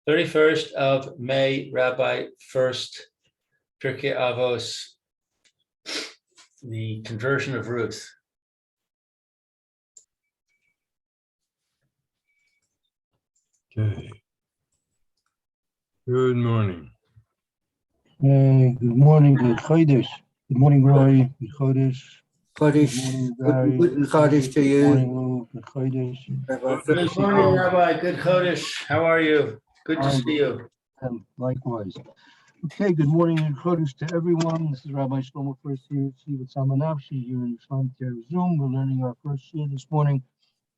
31st of May, Rabbi Furst, Pierke Avos, the conversion of Ruth. Okay. Good morning. Good morning, good Chodesh. Good morning, Roy. Good Chodesh. Chodesh, Good good Chodesh to you. morning, Luke. Good Chodesh. Good morning, Rabbi. Good Chodesh. How are you? Good to see you. And likewise. Okay, good morning and Chodesh to everyone. This is Rabbi Shlomo Furst here. See with Samanavshi here in Islam Care Zoom. We're learning our first shir this morning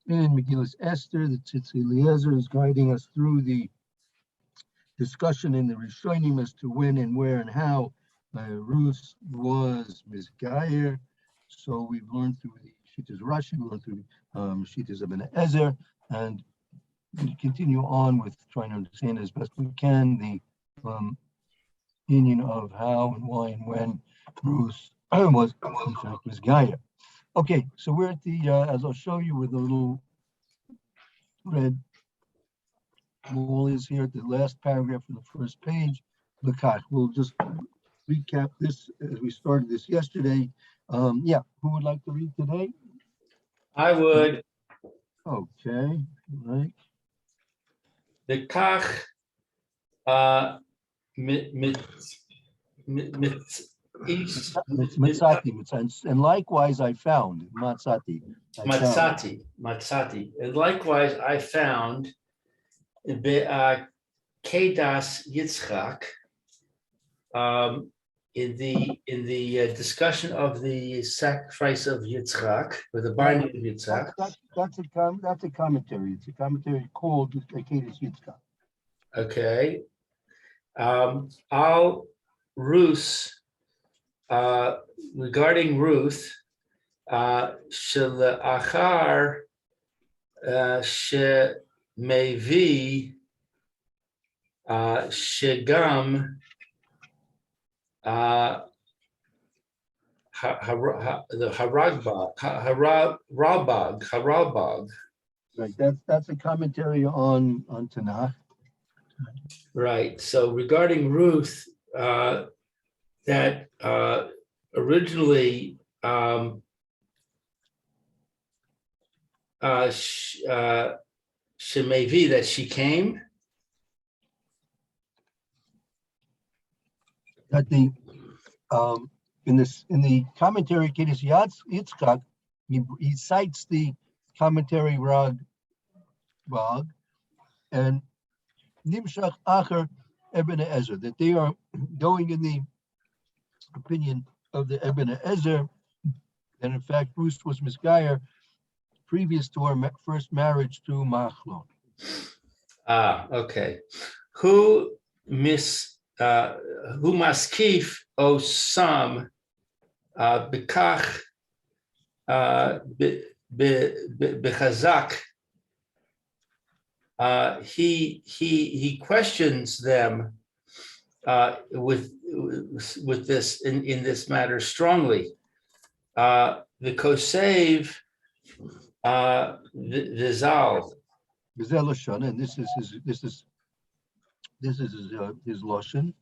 in Megillas Esther. The Tzitz Eliezer is guiding us through the discussion in the Rishonim as to when and where and how Ruth was Mizgayer. So we've learned through the Shittas Rashi, we learned through Shittas Ibn Ezer, and we continue on with trying to understand as best we can the meaning of how and why and when Ruth was in fact Mizgayer. Okay, so we're at the, as I'll show you with a little red wall is here at the last paragraph of the first page. We'll just recap this as we started this yesterday. Yeah, who would like to read today? I would. Okay, right. The Kach Matzati, and likewise I found Matzati. Matzati. And likewise I found Kedas Yitzchak in the discussion of the sacrifice of Yitzchak, or the binding of Yitzchak. That's a commentary. It's a commentary called Kedas Yitzchak. Okay. Al Ruth, regarding Ruth, Shelachar Shemevi Shegam the Harabag. Right, that's a commentary on Tanakh. Right. So regarding Ruth, that originally Shemevi, that she came. That the in the commentary Kedas Yitzchak, he cites the commentary Rag and Nimshach Acher Ibn Ezer, that they are going in the opinion of the Ibn Ezer, and in fact Ruth was Mizgayer previous to her first marriage to Machlon. Okay. Who maskif osam bekach bechazak. He questions them with this in this matter strongly. The kosev v'zal. Lashon, and this is his lashon.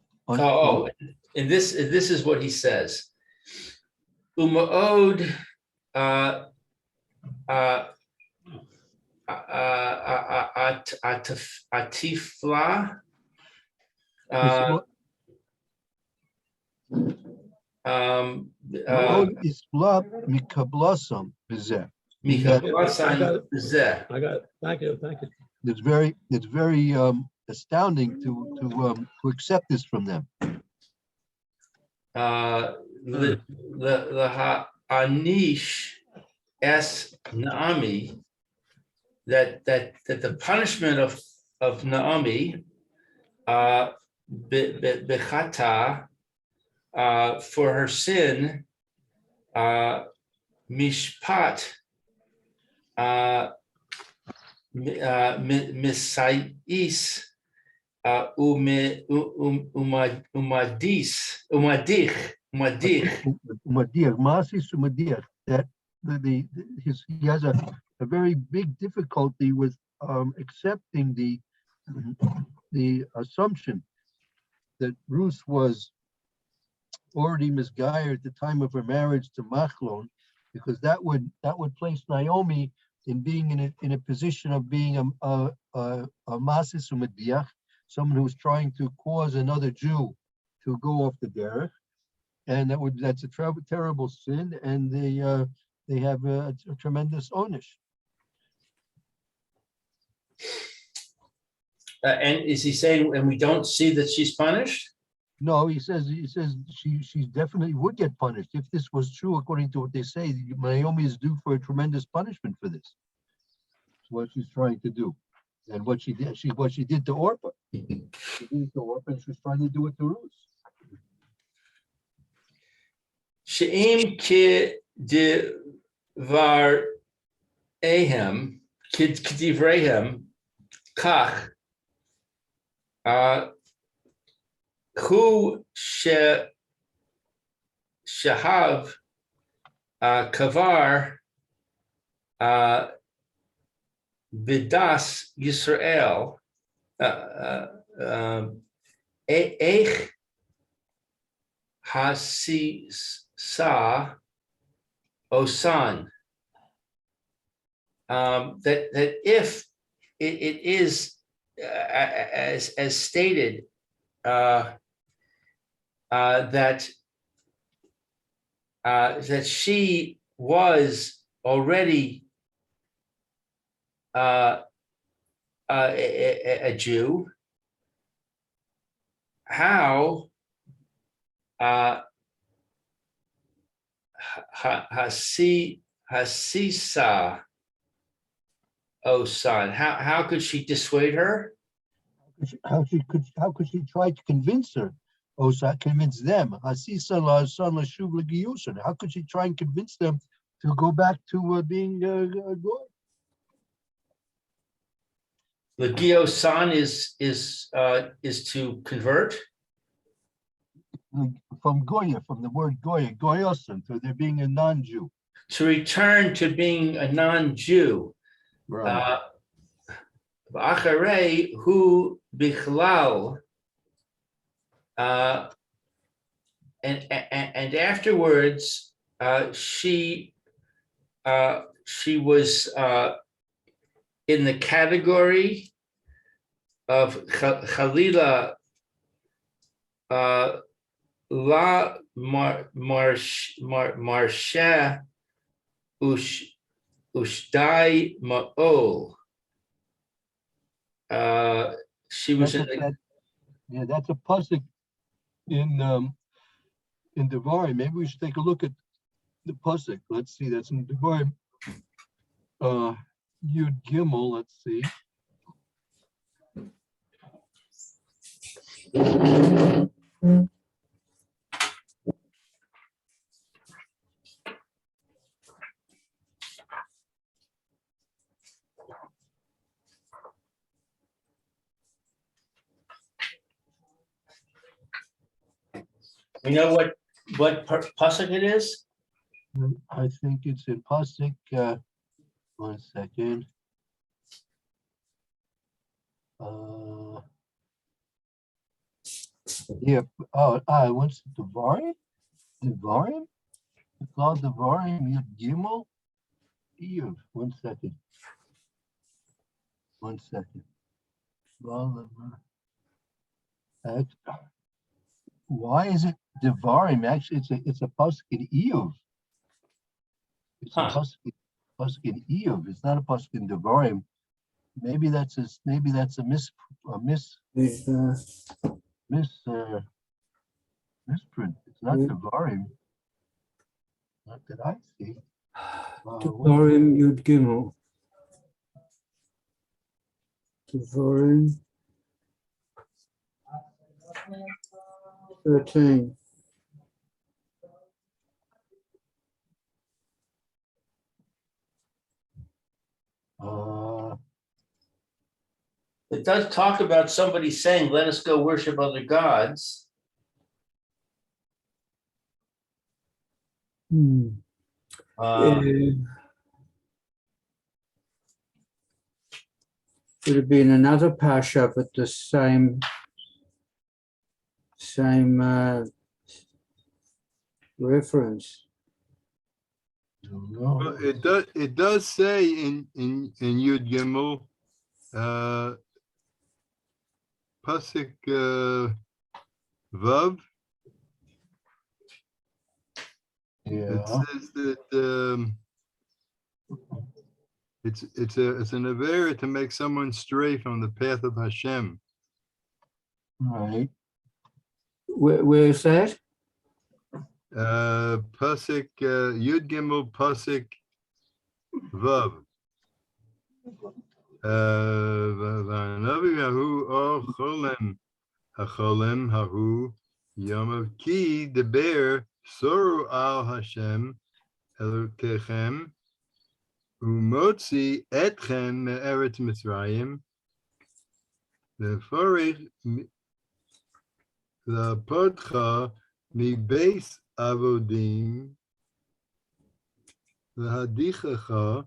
And this is what he says. Umaod atifla isla mikablasam bizeh. I got it. Thank you. It's very astounding to accept this from them. The anish es Naomi, that the punishment of Naomi bechata for her sin, mishpat misais umadich, that he has a very big difficulty with accepting the the assumption that Ruth was already misguided at the time of her marriage to Machlon, because that would place Naomi in being in a position of being a masis umediach, someone who's trying to cause another Jew to go off the derech, and that's a terrible sin, and they have a tremendous onish. And is he saying, and we don't see that she's punished? No, he says she definitely would get punished if this was true, according to what they say. Naomi is due for a tremendous punishment for this. That's what she's trying to do, and what she did to Orpah. She did it to Orpah, and she's trying to do it to Ruth. She'im ki divar ehem, kidivrehem, kach, hu shahav kavar bidas Yisrael, eich hasisa osan. That if it is as stated, that she was already a Jew, how hasisa osan, how could she dissuade her? How could she try to convince her? Convince them. How could she try and convince them to go back to being good? The Giosan is to convert. From Goya, from the word Goya, Goyosan, to there being a non-Jew. To return to being a non-Jew. Right. Acharei hu bichlal, and afterwards she was in the category of Chalila la marsha ushdai ma'ol. She was in the, that's a pasuk in Devarim. Maybe we should take a look at the pasuk. Let's see, that's in Devarim. Yud Gimel. Let's see. you know what pasuk it is? I think it's in pasuk. 1 second. Yeah. What's Devarim? Devarim? It's called Devarim Yud Gimel. Iyuv. 1 second. 1 second. Why is it Devarim? Actually, it's a pasuk in Iyuv. It's a pasuk in Iyuv. It's not a pasuk in Devarim. Maybe that's a misprint. It's not Devarim. Not that I see. Devarim Yud Gimel. Devarim 13. It does talk about somebody saying, "Let us go worship other gods." would have been another Pasha, but the same reference. Don't know. Well, it does say in Yud Gimel, Pasuk Vav. It Yeah, says that it's an avera to make someone stray from the path of Hashem. right. Where is that? Pasuk Yud Gimel Pasuk Vav. V'anavi hahu o cholem hacholem hahu yom ki deber soru al Hashem Elokechem umotzi etchem me'eretz Mitzrayim leforich lapodcha mibeis avodim v'hadichacha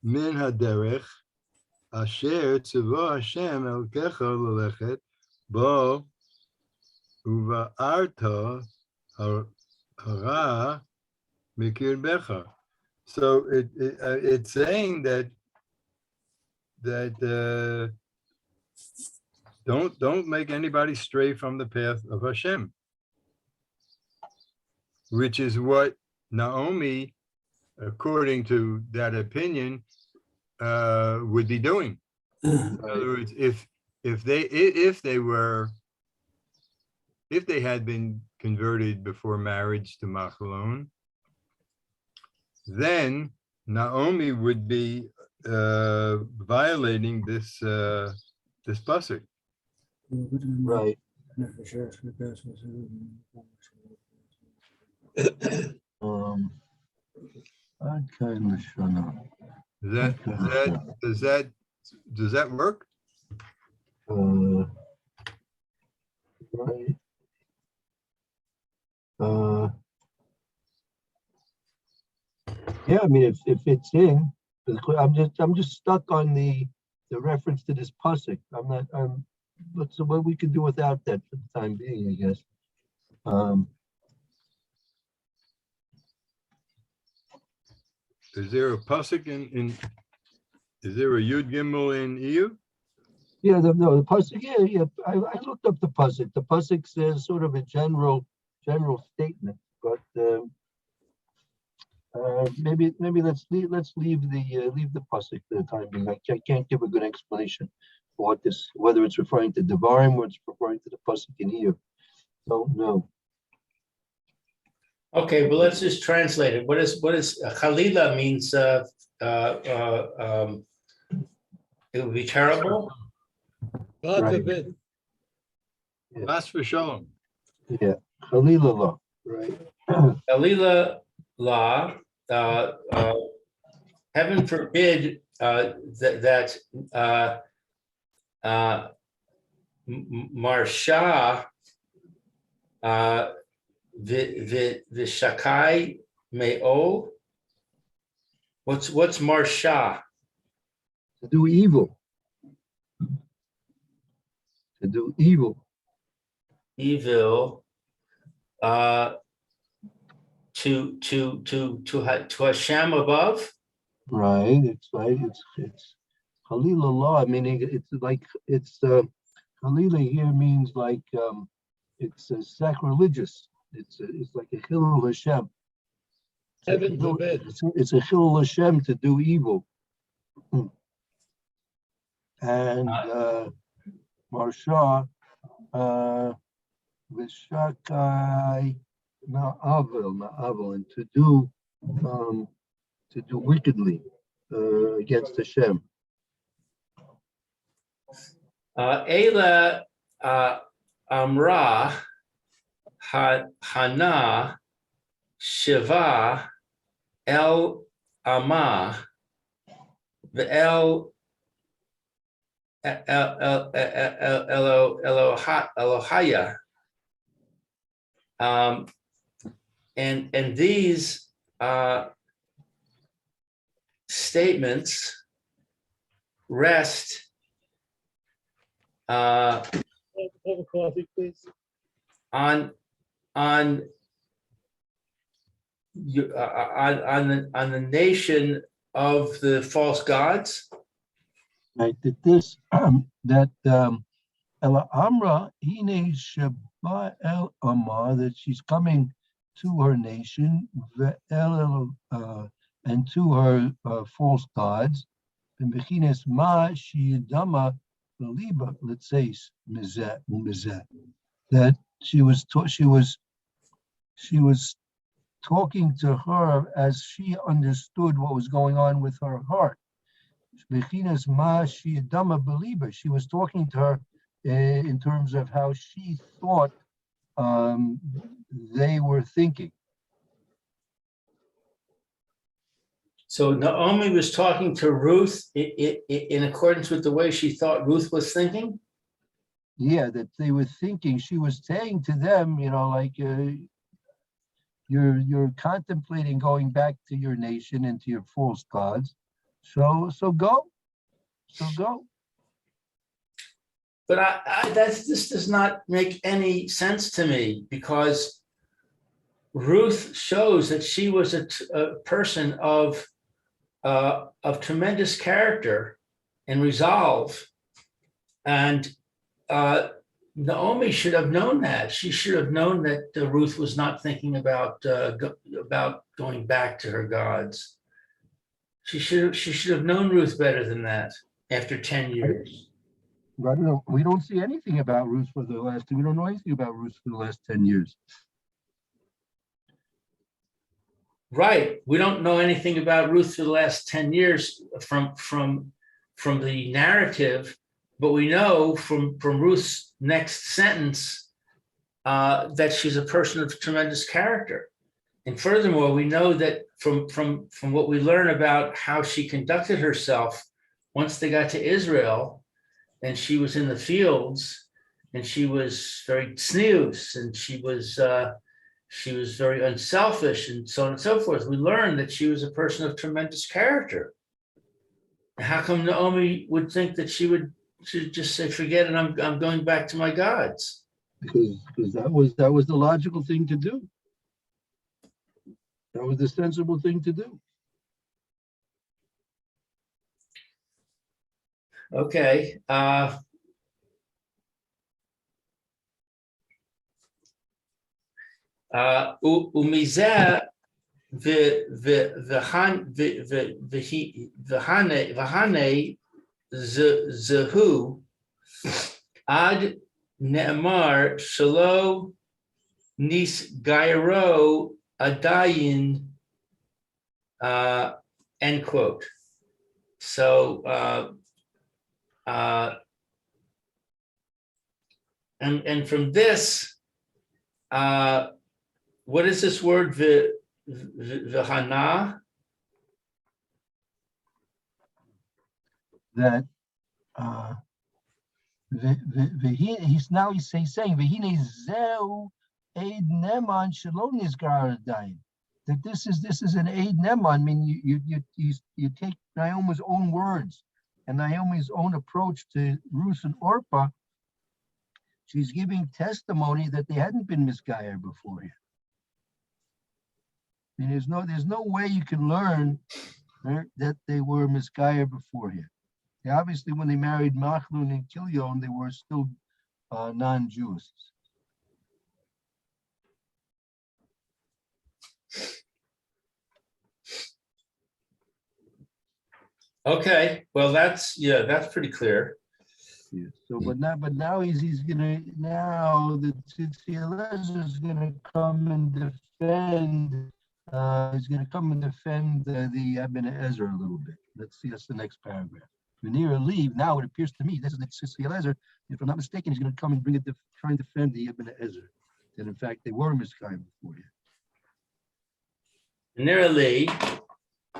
min haderech asher tzavo Hashem Elokecha lelechet bo uva'arta hara mikirbecha. So it's saying that don't make anybody stray from the path of Hashem, which is what Naomi, according to that opinion, would be doing. In other words, if they had been converted before marriage to Machlon, then Naomi would be violating this pasuk. Right. Okay, Lashana. Does that work? Right. Yeah, I mean, if it's in, I'm just stuck on the reference to this pasuk. But so what we could do without that for the time being, I guess. Is there a pasuk in? Is there a Yud Gimel in EU? Yeah, the pasuk. Yeah. I looked up the pasuk. The pasuk says sort of a general statement, but maybe let's leave the pasuk for the time being. I can't give a good explanation for whether it's referring to Devarim or it's referring to the pasuk in here. Don't know. Okay, but let's just translate it. What is Chalila means? It would be terrible. God Right. forbid. That's for shalom. Yeah, Chalila, right? Chalila law. Heaven forbid that Marsha the Shakai Me'o. What's Marsha? To do evil. To do evil. Evil. To Hashem above. Right. It's Chalila law. I mean, it's Chalila here means like it's sacrilegious. It's like a Chilul Hashem. Heaven forbid. It's a Chilul Hashem to do evil. And Marsha Vishakai Na'avel, and to do wickedly against Hashem. Ela Amra Hana Shiva El Ama Ve'el Elohaya. And these statements rest Have a coffee, please. on you on the nation of the false gods. Right, that this, Ella Amra, Hine Sheba El Amar, that she's coming to her nation, and to her false gods, and Bechines Ma Shiyadama Liba, let's say, that she was talking to her as she understood what was going on with her heart. Bechinas ma sheyadama beliba. She was talking to her in terms of how she thought they were thinking. So Naomi was talking to Ruth in accordance with the way she thought Ruth was thinking. Yeah, that they were thinking. She was saying to them, like you're contemplating going back to your nation and to your false gods. So go. But this does not make any sense to me, because Ruth shows that she was a person of tremendous character and resolve, and Naomi should have known that. She should have known that Ruth was not thinking about going back to her gods. She should have known Ruth better than that after 10 years. I don't know. We don't see anything about Ruth for the last. We don't know anything about Ruth for the last 10 years. Right. We don't know anything about Ruth for the last 10 years from the narrative, but we know from Ruth's next sentence that she's a person of tremendous character. And furthermore, we know that from what we learn about how she conducted herself once they got to Israel, and she was in the fields, and she was very snooze, and she was very unselfish, and so on and so forth. We learned that she was a person of tremendous character. How come Naomi would think that she would just say, "Forget it, I'm going back to my gods"? Because that was the logical thing to do. That was the sensible thing to do. Okay. Umizeh v'hane zehu ad ne'amar shelo nisgairo adayin, end quote. So and from this, what is this word v'hana? That he's saying v'hine zeu eid neman shelo nizgar adayin. That this is an eid neman. I mean, you take Naomi's own words and Naomi's own approach to Ruth and Orpah. She's giving testimony that they hadn't been misguided beforehand. I mean, there's no way you can learn that they were misguided beforehand. Obviously, when they married Machlon and Kilion, they were still non-Jews. Okay, well, that's pretty clear. Yeah. So, but now he's gonna the Tzitzi Eliezer is gonna come and defend. He's gonna come and defend the Ibn Ezra a little bit. Let's see. That's the next paragraph. Venir leave. Now it appears to me this is the Tzitzi Eliezer. If I'm not mistaken, he's gonna come and try and defend the Ibn Ezra. That in fact they were misguided before him. Venir leave,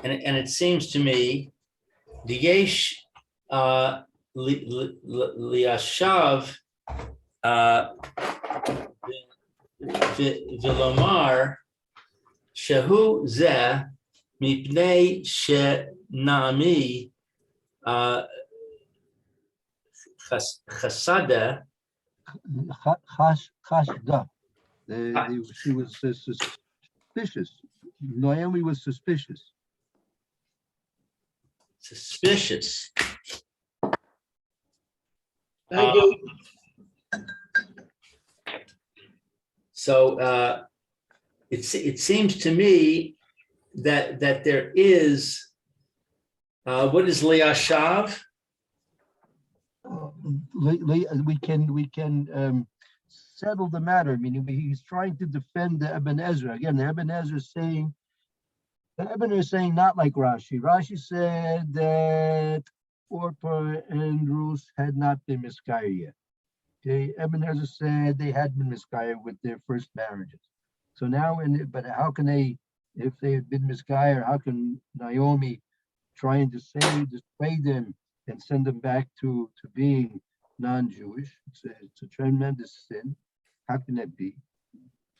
and it seems to me the Yesh. Liashav Vilomar Shehu Zeh Mipnei She Nami chasada. Chashda. She was suspicious. Naomi was suspicious. Suspicious. Thank you. So it seems to me that there is what is liashav? We can settle the matter. Meaning he's trying to defend the Ibn Ezra. Again, the Ibn Ezra is saying not like Rashi. Rashi said that Orpah and Ruth had not been miscarried yet. Okay, Ibn Ezra said they had been miscarried with their first marriages. So now, but how can they, if they had been miscarried, how can Naomi trying to dissuade them and send them back to being non-Jewish? It's a tremendous sin. How can that be?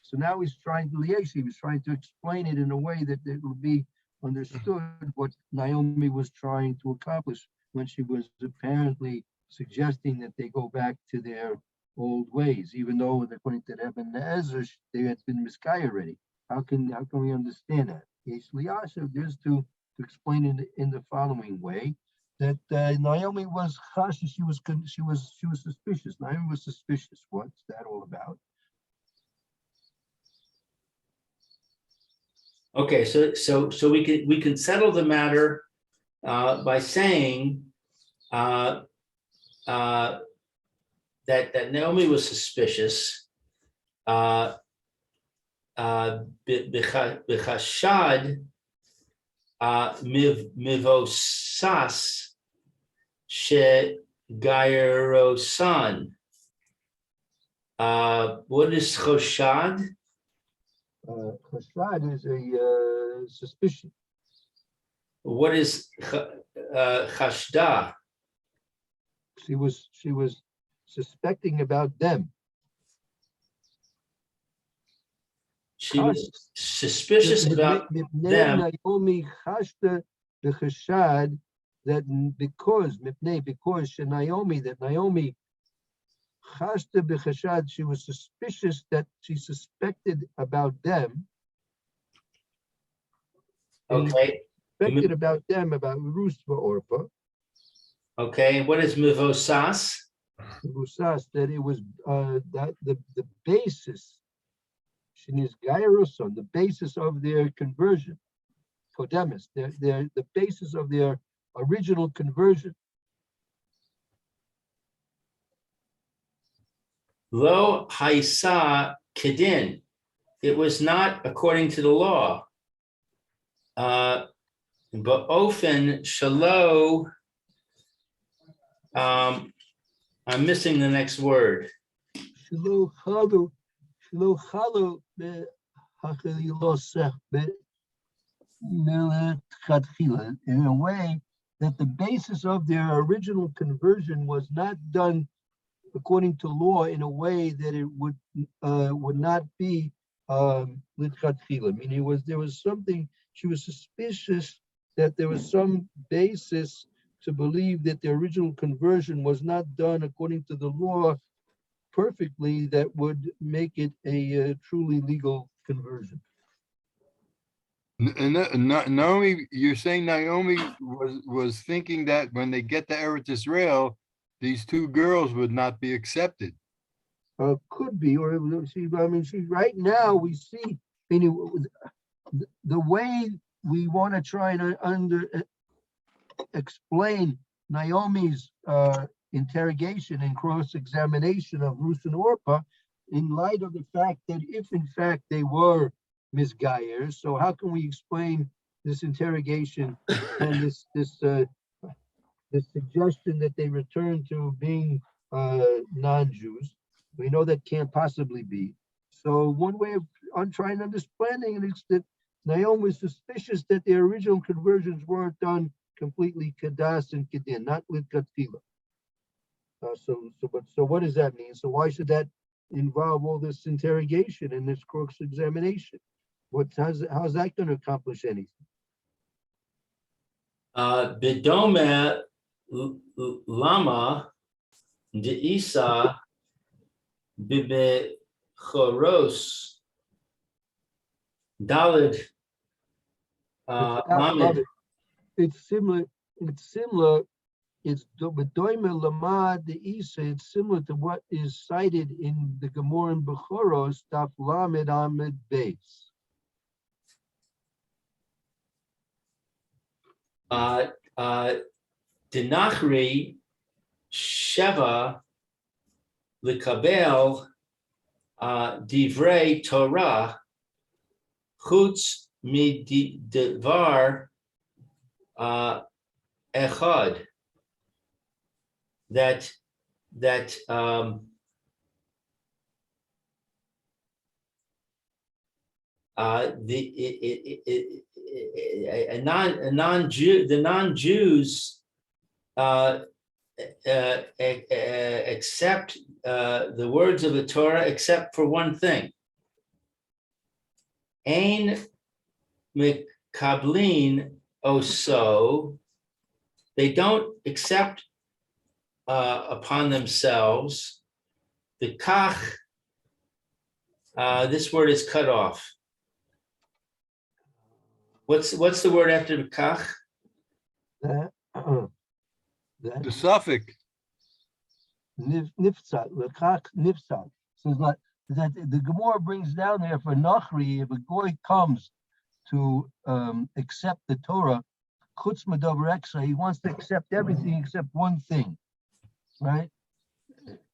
So now he's trying to liaise. He was trying to explain it in a way that it will be understood what Naomi was trying to accomplish when she was apparently suggesting that they go back to their old ways, even though according to Ibn Ezra, they had been miscarried already. How can we understand that? Yes, Liasha is to explain it in the following way, that Naomi was chashish, she was suspicious. Naomi was suspicious. What's that all about? Okay, so we can settle the matter by saying that Naomi was suspicious. B'chashad mivosas shegayerosan. What is choshad? Chashad is a suspicion. What is chashda? She was suspecting about them. She was suspicious about them. Naomi chashda the chashad that because Naomi chashda b'chashad, she was suspicious that she suspected about them. Okay. Suspected about them, about Ruth Orpah. Okay, and what is mivosas? Mivosas, that it was that the basis, the basis of their conversion, Kodemis, the basis of their original conversion. Lo haisa kedin. It was not according to the law. But ofen shalo. I'm missing the next word. In a way that the basis of their original conversion was not done according to law in a way that it would not be l'tchatchila. Meaning there was something, she was suspicious that there was some basis to believe that the original conversion was not done according to the law perfectly, that would make it a truly legal conversion. Naomi, you're saying Naomi was thinking that when they get to Eretz Israel, these two girls would not be accepted. Could be, or she right now we see, the way we want to try to explain Naomi's interrogation and cross-examination of Ruth and Orpah in light of the fact that if in fact they were misgayers, so how can we explain this interrogation and this suggestion that they return to being non-Jews? We know that can't possibly be. So one way of trying to understanding it is that Naomi was suspicious that their original conversions weren't done completely kadas and kedin, not l'tchatchila. So what does that mean? So why should that involve all this interrogation and this cross-examination? How's that going to accomplish anything? Bidome lama deisa bibechoros dalid lamed. It's similar. It's similar. It's Bedoime Lamad the Isa. It's similar to what is cited in the Gemara in Bechoros, Daf Lamed Amid Beis. Dinachri Sheva Likabel Divrei Torah Chutz Midivar Echad. That the non-Jews accept the words of the Torah except for one thing. Ein mekablin oso, they don't accept upon themselves the kach. This word is cut off. What's the word after the kach? The suffix. Nifsat, lekach nifsat. So it's like that the Gemara brings down there for Nachri, if a goy comes to accept the Torah, chutz medavar eksa, he wants to accept everything except one thing, right?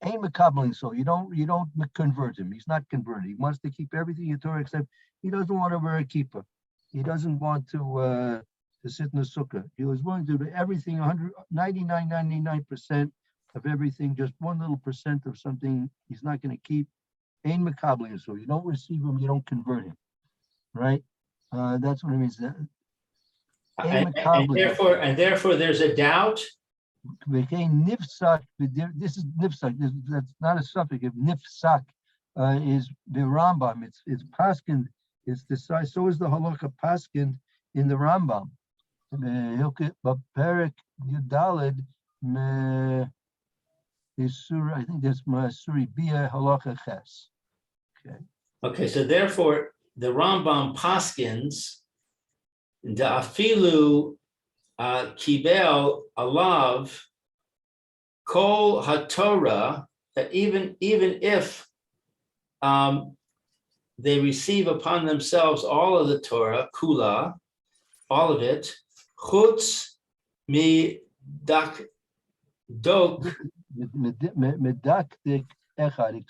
Ain't mekabling, so you don't convert him. He's not converted. He wants to keep everything in Torah except he doesn't want to wear a kippah. He doesn't want to sit in the sukkah. He was willing to do everything, 99% of everything, just one little percent of something he's not going to keep. Ain't mekabling, so you don't receive him, you don't convert him, right? That's what it means. And therefore, there's a doubt. Became nifsak. This is nifsak. That's not a suffix. If nifsak is the Rambam, it's paskin. It's the size. So is the halakha paskin in the Rambam. Pierke Yudalid Isur. I think that's Masuri Bia halakha ches. Okay. Okay. So therefore, the Rambam paskins the afilu kibel alav kol haTorah, that even if they receive upon themselves all of the Torah, kula, all of it, chutz mi dak dok, Medakdik echad,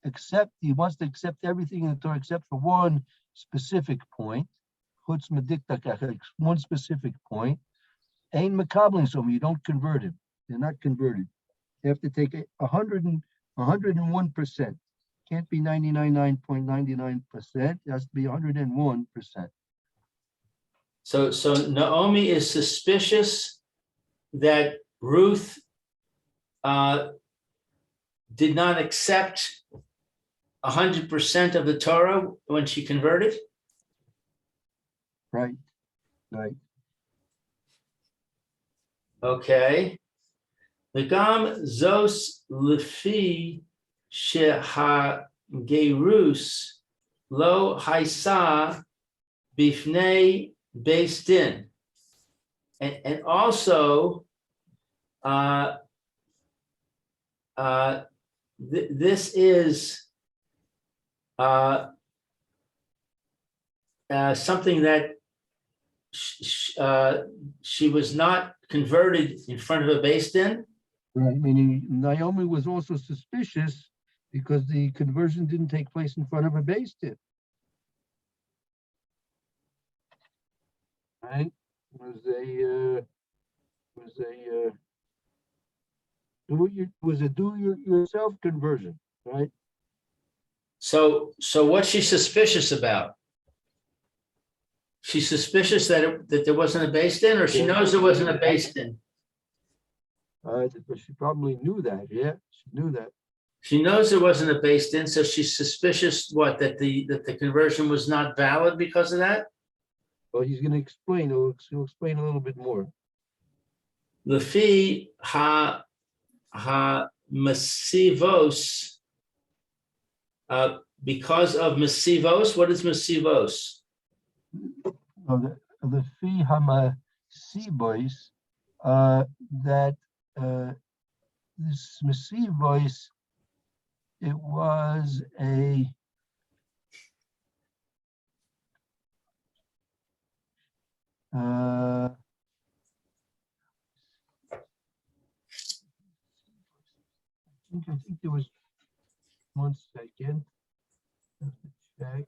except he wants to accept everything in the Torah except for one specific point. Chutz medikdak echad, one specific point. Ain't mekabling, so you don't convert him. They're not converted. You have to take 101%. Can't be 99.99%. It has to be 101%. So Naomi is suspicious that Ruth did not accept 100% of the Torah when she converted? Right. Okay. V'gam zos lefi shehagerus lo haisa bifnei beis din. And also, this is something that she was not converted in front of a beis din. Right. Meaning Naomi was also suspicious because the conversion didn't take place in front of a beis din. Right? Was a do yourself conversion, right? So what's she suspicious about? She's suspicious that there wasn't a beis din, or she knows there wasn't a beis din? But she probably knew that. Yeah, she knew that. She knows there wasn't a beis din, so she's suspicious what, that the conversion was not valid because of that? Well, he's going to explain. He'll explain a little bit more. Lefi Masivos, because of Masivos. What is Masivos? The fee hama boys that this Masiv voice, it was a I think there was 1 second. I have to check.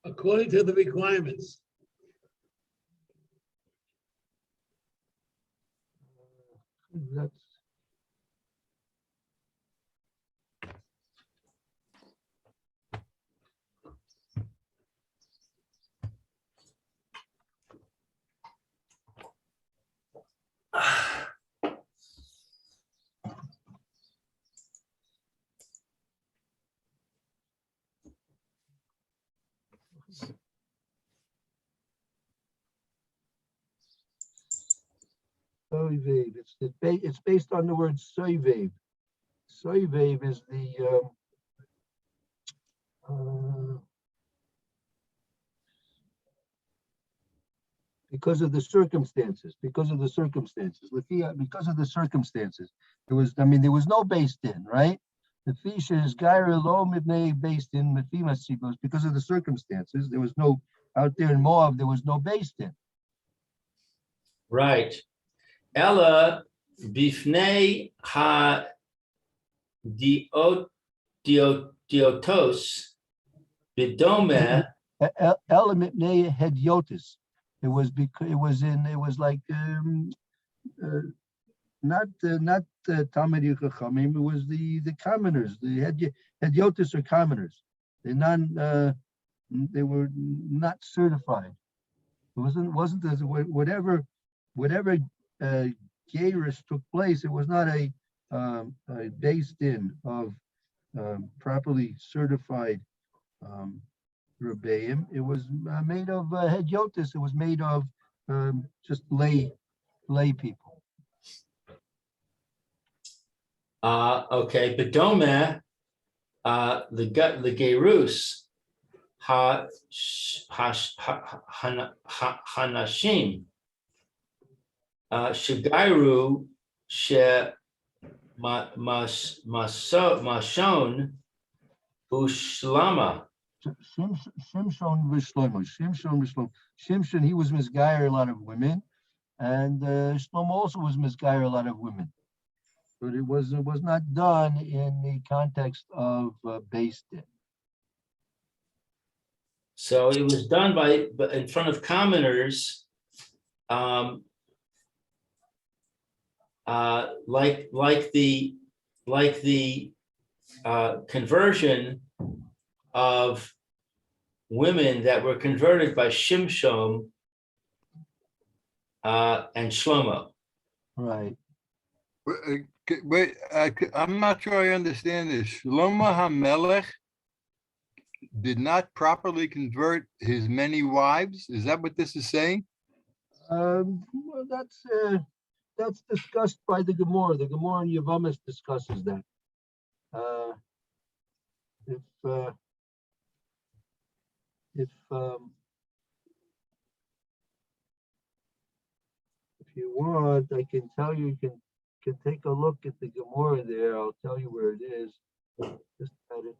According to the requirements. That's soivev. It's based on the word soivev. Soivev is the because of the circumstances. Because of the circumstances. There was, I mean, there was no based in, right? The fish is gyra lo mibnei based in mefima because of the circumstances. There was no out there in Moab. There was no based in. Right. Ella bifnei ha diotos bidome. Element hediotis. It was because it was like not Talmidei Chachamim. It was the commoners. The hediotis are commoners. They were not certified. It wasn't whatever Geiris took place. It was not a based in of properly certified Rebbeim. It was made of hediotis. It was made of just lay people. Okay, Bedome, the Gerus, Hanashim, Shigairu, She Mashon, Ushlama. Shimshon Vishlomo. Shimshon, he was misguided a lot of women, and Shlomo also was misguided a lot of women. But it was not done in the context of based in. So it was done in front of commoners, like the conversion of women that were converted by Shimshon and Shlomo. Right. Wait, I'm not sure I understand this. Shlomo HaMelech did not properly convert his many wives. Is that what this is saying? Well, that's discussed by the Gemara. The Gemara in Yevamos discusses that. If you want, I can tell you. You can take a look at the Gemara there. I'll tell you where it is. Just had it.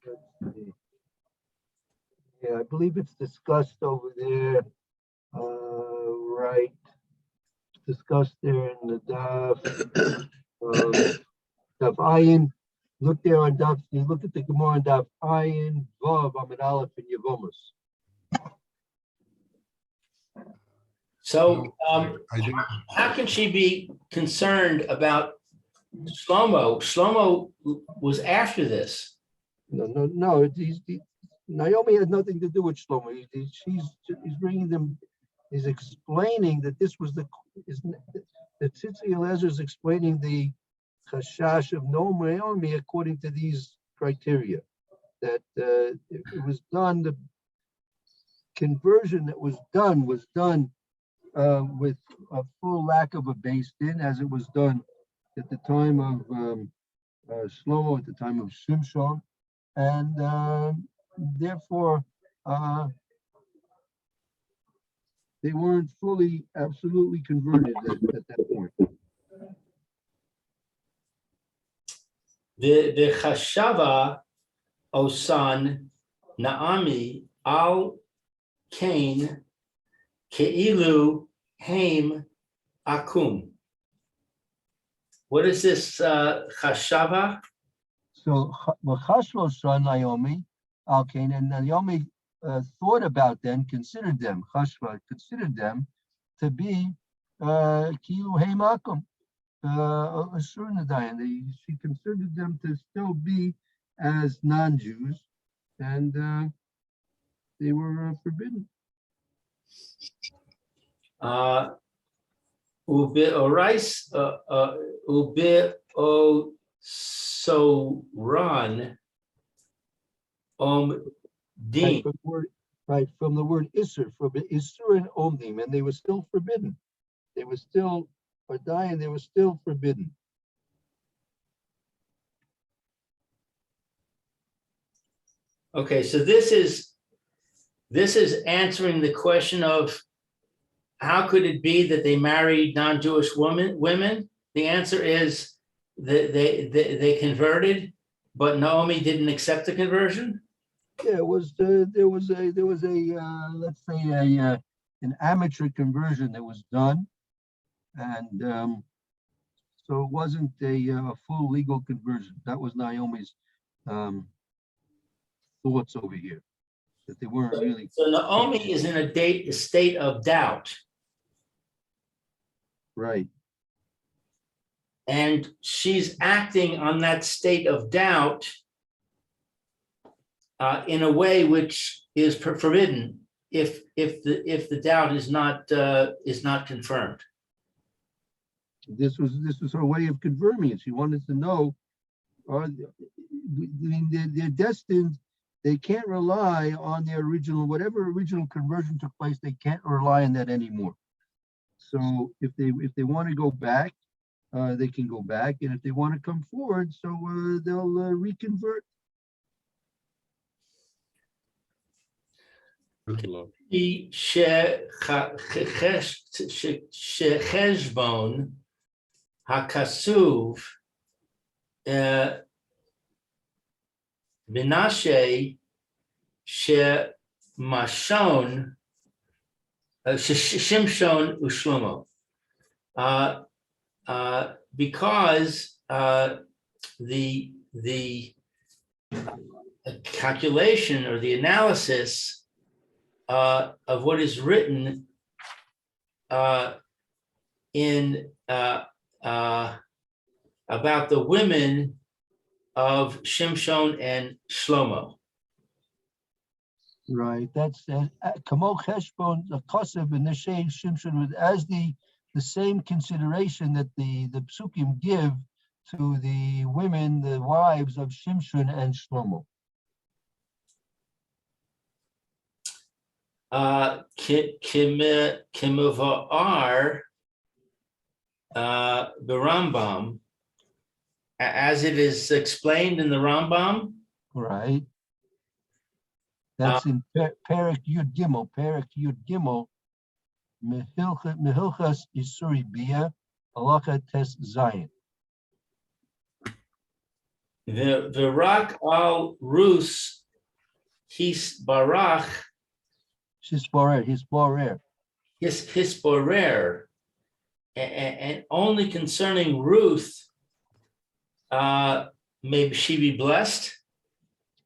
Let's see. Yeah, I believe it's discussed over there. Right. Discussed there in the Daf Ayin. Look there on Daf. You look at the Gemara on Daf Ayin Vav Amid Aleph in Yevamos. So I do. how can she be concerned about Shlomo? Shlomo was after this. No. Naomi had nothing to do with Shlomo. He's bringing them. He's explaining that this was that Tzitzi Eliezer is explaining the chashash of Naomi according to these criteria. That it was done. The conversion that was done with a full lack of a beis din, as it was done at the time of Shlomo, at the time of Shimshon, and therefore they weren't fully, absolutely converted at that point. The chashava osan Naami al Cain Keilu Haim Akum. What is this chashava? So Chashva Naomi, Alkane, and Naomi thought about them, considered them, Chashva considered them to be Kilu Heimakum, Asurnadayan. She considered them to still be as non-Jews, and they were forbidden. Ube orais ube o so run din. From the word Isser, from Isser and Omdim, and they were still forbidden. They were still dying, they were still forbidden. Okay, so this is answering the question of how could it be that they married non-Jewish women? The answer is that they converted, but Naomi didn't accept the conversion. Yeah, it was there was a let's say an amateur conversion that was done, and so it wasn't a full legal conversion. That was Naomi's thoughts over here, that they weren't really. So Naomi is in a state of doubt. Right. And she's acting on that state of doubt in a way which is forbidden if the doubt is not confirmed. This was her way of confirming it. She wanted to know, they're destined. They can't rely on their whatever original conversion took place. They can't rely on that anymore. So if they want to go back, they can go back, and if they want to come forward, so they'll reconvert. Shecheshbon hakasuv Menashe shemashon Shimshon ushlomo. Because the calculation or the analysis of what is written in about the women of Shimshon and Shlomo. Right. That's Kamo Cheshbon the Kosev and the Shimshon as the same consideration that the psukim give to the women, the wives of Shimshon and Shlomo. Kimuva'ar the Rambam, as it is explained in the Rambam. Right. That's in Pierke Yud Gimel, Mehilchas Isuri Bia, Halacha Tes Zayin. The Rak al Rus his barach Hisborer. And only concerning Ruth, maybe she be blessed.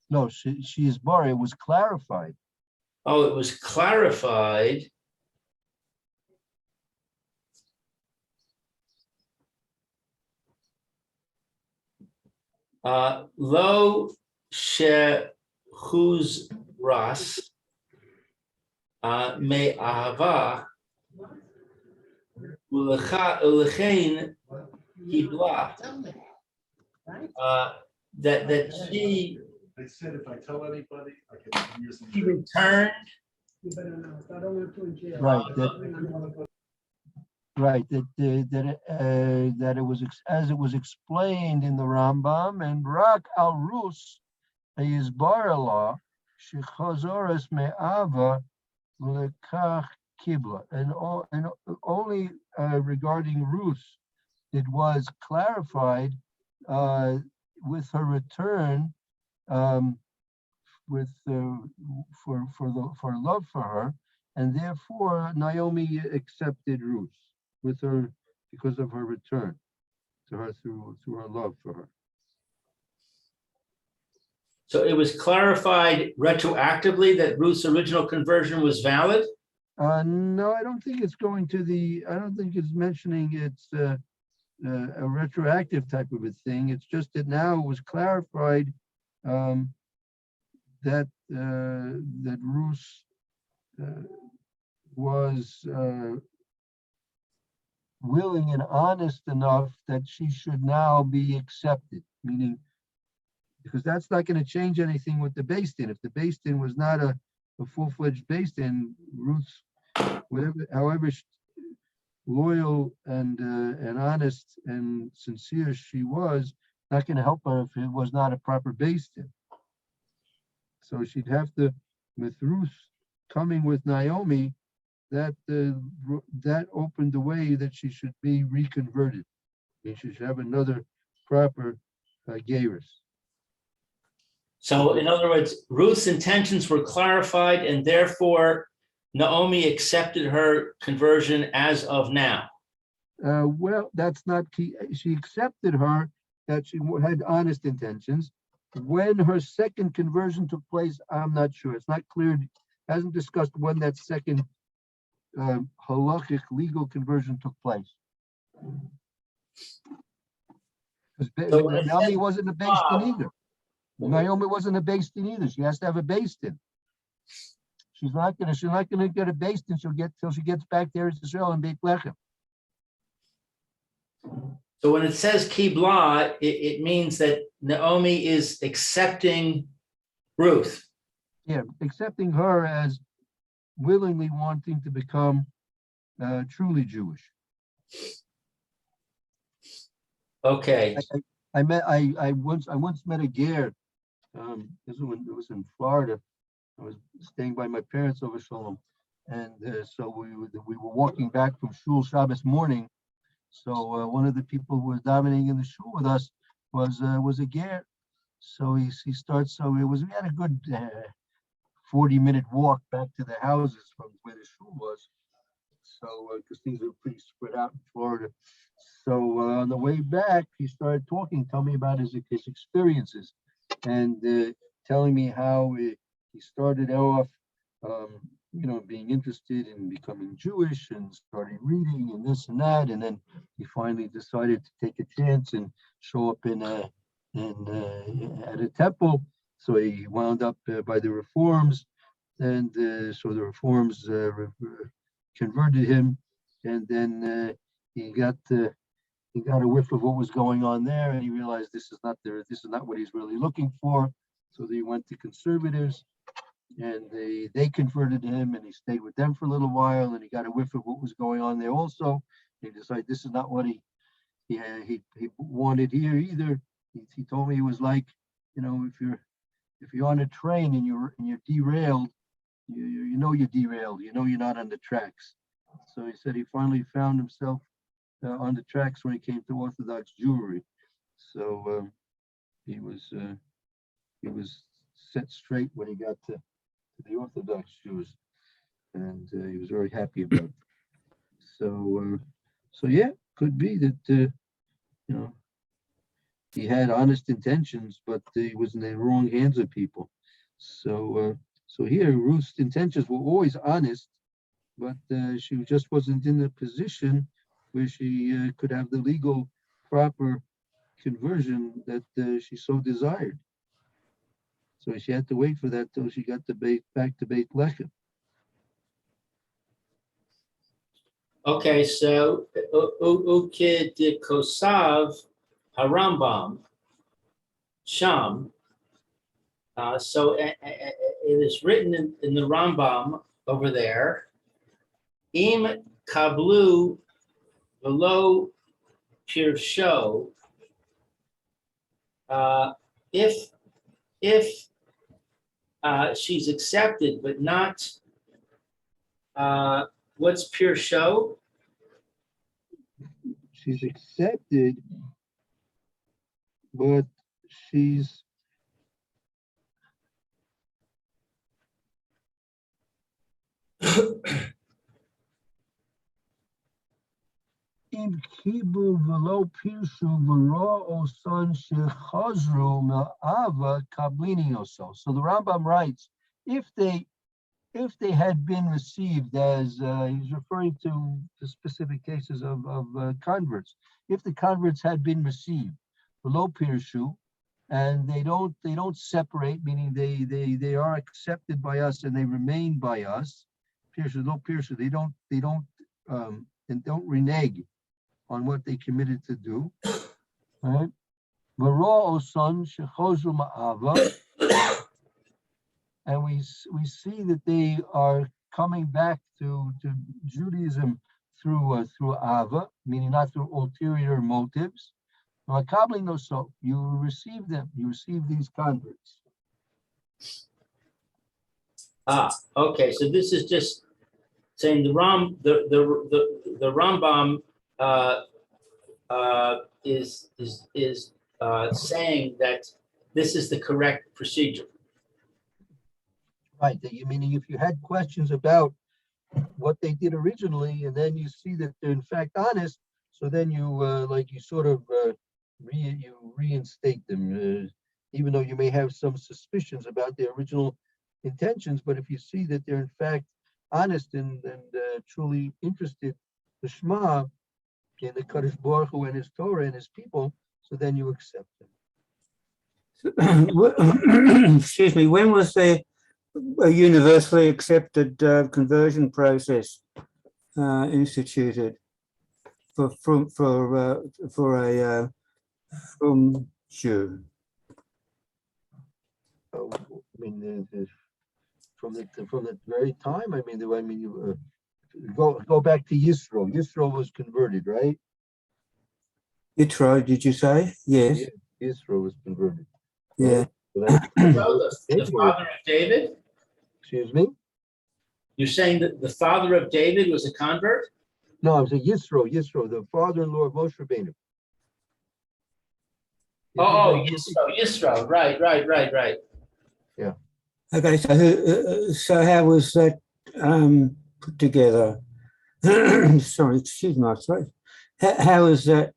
No, she is bar. It was clarified. Oh, it was clarified. Lo she whose ras me ahava ulechein kibla. That she They said if I tell anybody, I can use them. she returned. Right, that it was as it was explained in the Rambam and Rak al Rus is barala shechazoras me'ava lekach kibla, and only regarding Ruth it was clarified with her return with for love for her, and therefore Naomi accepted Ruth with her because of her return to her through her love for her. So it was clarified retroactively that Ruth's original conversion was valid? No, I don't think it's going to I don't think it's mentioning it's a retroactive type of a thing. It's just that now it was clarified that Ruth was willing and honest enough that she should now be accepted, meaning because that's not going to change anything with the Beis Din. If the Beis Din was not a full-fledged Beis Din, Ruth, however loyal and honest and sincere she was, not going to help her if it was not a proper Beis Din. So she'd have to, with Ruth coming with Naomi, that opened the way that she should be reconverted. And she should have another proper Geirus. So in other words, Ruth's intentions were clarified and therefore Naomi accepted her conversion as of now. Well, that's not key. She accepted her that she had honest intentions. When her second conversion took place, I'm not sure. It's not clear. Hasn't discussed when that second halachic legal conversion took place. So Naomi wasn't a Beis Din either. Naomi wasn't a Beis Din either. She has to have a Beis Din. She's not gonna get a Beis Din till she gets back there to Israel and Beit Lechem. So when it says kibla, it means that Naomi is accepting Ruth. Yeah, accepting her as willingly wanting to become truly Jewish. Okay. I once met a ger. This was in Florida. I was staying by my parents over Shalom, and so we were walking back from Shul Shabbos morning. So one of the people who was davening in the shul with us was a ger. So he starts. So we had a good 40-minute walk back to the houses from where the shul was. So because things are pretty spread out in Florida. So on the way back, he started tell me about his experiences, and telling me how he started off, being interested in becoming Jewish and started reading and this and that, and then he finally decided to take a chance and show up at a temple. So he wound up by the Reforms, and so the Reforms converted him, and then he got a whiff of what was going on there, and he realized this is not what he's really looking for. So he went to conservatives, and they converted him, and he stayed with them for a little while, and he got a whiff of what was going on there also. He decided this is not what he wanted here either. He told me it was like, if you're on a train and you're derailed, you know you're derailed, you're not on the tracks. So he said he finally found himself on the tracks when he came to Orthodox Jewry. So he was set straight when he got to the Orthodox Jews, and he was very happy about it. So yeah, could be that he had honest intentions, but he was in the wrong hands of people. So here Ruth's intentions were always honest, but she just wasn't in the position where she could have the legal proper conversion that she so desired. So she had to wait for that till she got back to Beit Lechem. Okay, so Ukid Kosav Harambam Sham. So it is written in the Rambam over there. Im kablu velo pirsho. If she's accepted, but not what's pirsho? She's accepted, but she's im kibul velo pirshu v'ro osan shechazru me'ava kablini oso. So the Rambam writes, if they had been received, as he's referring to the specific cases of converts, if the converts had been received below pirshu, and they don't separate, meaning they are accepted by us and they remain by us. Pirshu, no pirshu, they don't renege on what they committed to do. Right? V'ro osan shechozru ma'ava. And we see that they are coming back to Judaism through Ava, meaning not through ulterior motives. So you receive them. You receive these converts. Okay. So this is just saying the Rambam is saying that this is the correct procedure. Right. Meaning, if you had questions about what they did originally, and then you see that they're in fact honest, so then you reinstate them, even though you may have some suspicions about their original intentions. But if you see that they're in fact honest and truly interested, the Shema in the Kadosh Baruch Hu and His Torah and His people, so then you accept them. Excuse me. When was the a universally accepted conversion process instituted for a Jew? I mean, from the very time. Go back to Yisro. Yisro was converted, right? Yitro, did you say? Yes. Yeah, Yisro was converted. Yeah. Right? So The father of David? Excuse me? You're saying that the father of David was a convert? No, I'm saying Yisro, the father-in-law of Moshe Rabbeinu. Yisro. Right. Yeah. Okay, so how was that put together? Sorry, excuse my throat. How was that?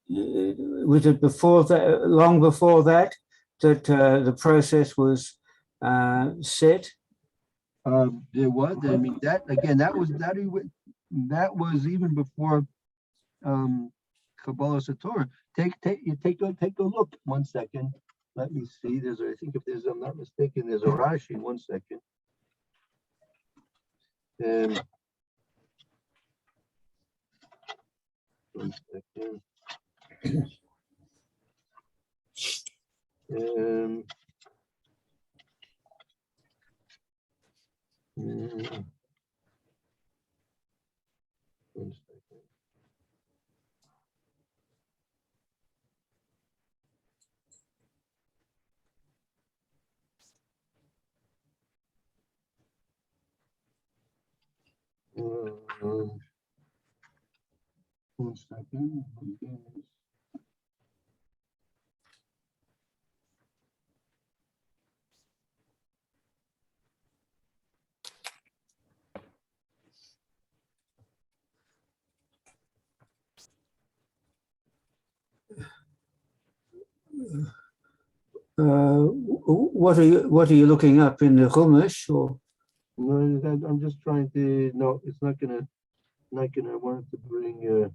Was it before that? Long before that the process was set? There was. I mean, that was even before Kabbalah Satorah. Take a look. 1 second. Let me see. I'm not mistaken, there's a Rashi. 1 second. 1 second. One second. One second. What are you looking up in the Chumash or? No, I'm just trying to. No, it's not gonna. I wanted to bring.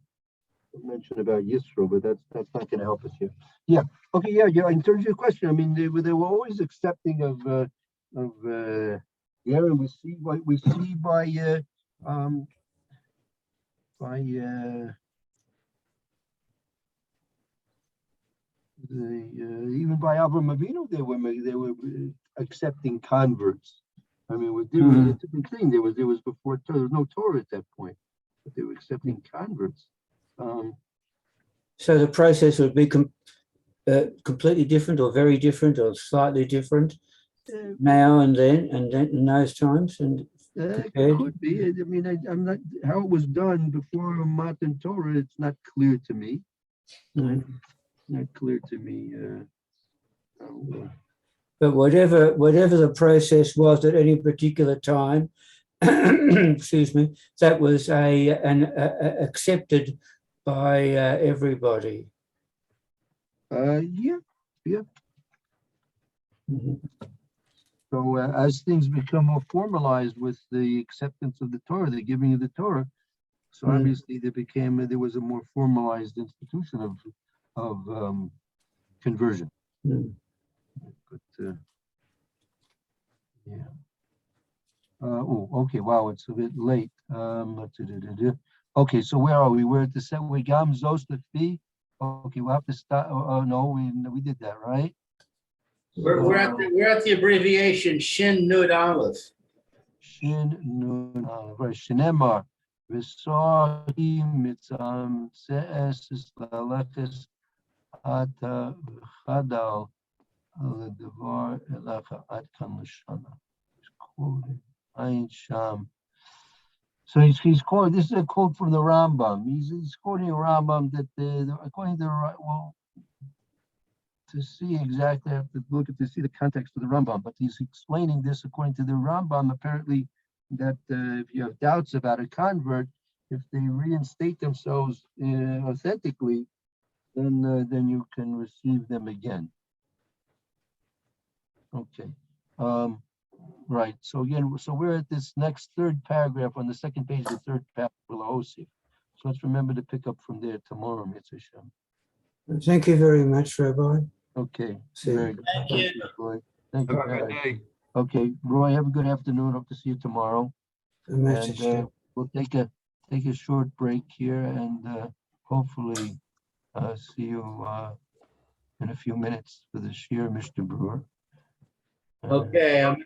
mention about Yisro, but that's not going to help us here. Yeah. Okay. Yeah. Yeah. In terms of your question, I mean, they were always accepting of yeah, and we see by even by Avraham Avinu, they were accepting converts. I mean, it was a different thing. There was before there was no Torah at that point, but they were accepting converts. So the process would be completely different, or very different, or slightly different now and then in those times. And It compared. could be. I mean, I'm not how it was done before Matan Torah. It's not clear to me. Not clear to me. But whatever the process was at any particular time, excuse me, that was accepted by everybody. Yeah. Mhm. So as things become more formalized with the acceptance of the Torah, the giving of the Torah, so obviously there was a more formalized institution of conversion. But yeah. Oh, okay. Wow, it's a bit late. Okay, so where are we? We're at the set. We gam zos fee. Okay, we'll have to start. Oh no, we did that, right? We're at the abbreviation Shin Nud Aleph. Shin nun right. Shinemar v'sohi mitzam se'es laleches ata v'chadal al-devar elacha ad kan l'shana. He's quoting Ayin Sham. So he's quoting. This is a quote from the Rambam. He's quoting a Rambam that according to to see exactly, I have to look at to see the context of the Rambam, but he's explaining this according to the Rambam, apparently, that if you have doubts about a convert, if they reinstate themselves authentically, then you can receive them again. Okay. Right. So again, so we're at this next third paragraph on the second page of the third paragraph. So let's remember to pick up from there tomorrow, Mitzvah Shem. Thank you very much, Rabbi. Okay. See you. Very good. Thank you. Roy. Thank Have you. a good day. Okay, Roy, have a good afternoon. Hope to see you tomorrow. And we'll take a short break here and hopefully see you in a few minutes for the Shir Mr. Brewer. Okay, I'm